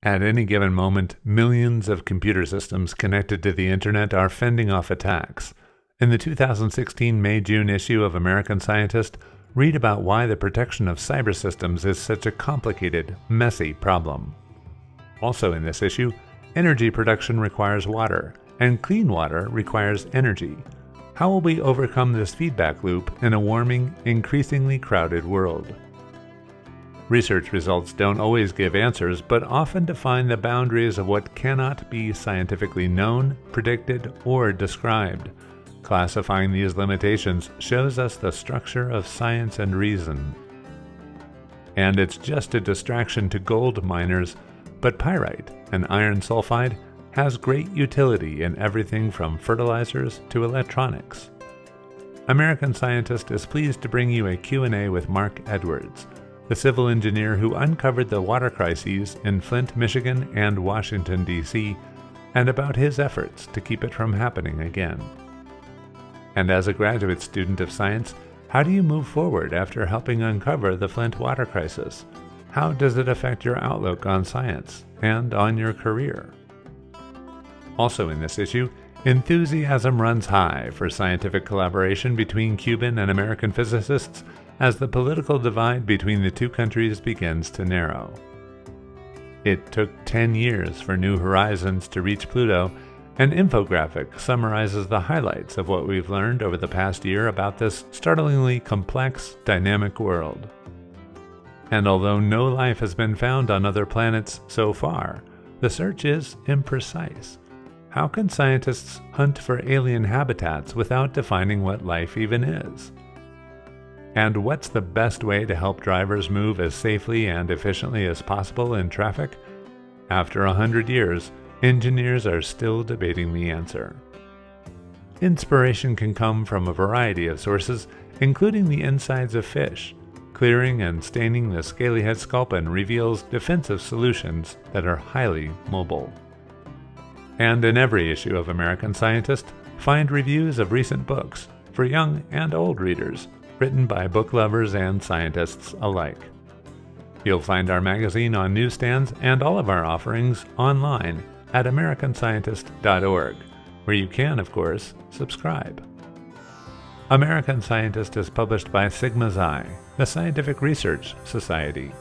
At any given moment, millions of computer systems connected to the internet are fending off attacks. In the 2016 May-June issue of American Scientist, read about why the protection of cyber systems is such a complicated, messy problem. Also in this issue, energy production requires water, and clean water requires energy. How will we overcome this feedback loop in a warming, increasingly crowded world? Research results don't always give answers, but often define the boundaries of what cannot be scientifically known, predicted, or described. Classifying these limitations shows us the structure of science and reason. And it's just a distraction to gold miners, but pyrite, an iron sulfide, has great utility in everything from fertilizers to electronics. American Scientist is pleased to bring you a Q&A with Mark Edwards, the civil engineer who uncovered the water crises in Flint, Michigan and Washington, D.C., and about his efforts to keep it from happening again. And as a graduate student of science, how do you move forward after helping uncover the Flint water crisis? How does it affect your outlook on science and on your career? Also in this issue, enthusiasm runs high for scientific collaboration between Cuban and American physicists as the political divide between the two countries begins to narrow. It took 10 years for New Horizons to reach Pluto. An infographic summarizes the highlights of what we've learned over the past year about this startlingly complex, dynamic world. And although no life has been found on other planets so far, the search is imprecise. How can scientists hunt for alien habitats without defining what life even is? And what's the best way to help drivers move as safely and efficiently as possible in traffic? After 100 years, engineers are still debating the answer. Inspiration can come from a variety of sources, including the insides of fish. Clearing and staining the scalyhead sculpin reveals defensive solutions that are highly mobile. And in every issue of American Scientist, find reviews of recent books for young and old readers, written by book lovers and scientists alike. You'll find our magazine on newsstands and all of our offerings online at americanscientist.org, where you can, of course, subscribe. American Scientist is published by Sigma Xi, the Scientific Research Society.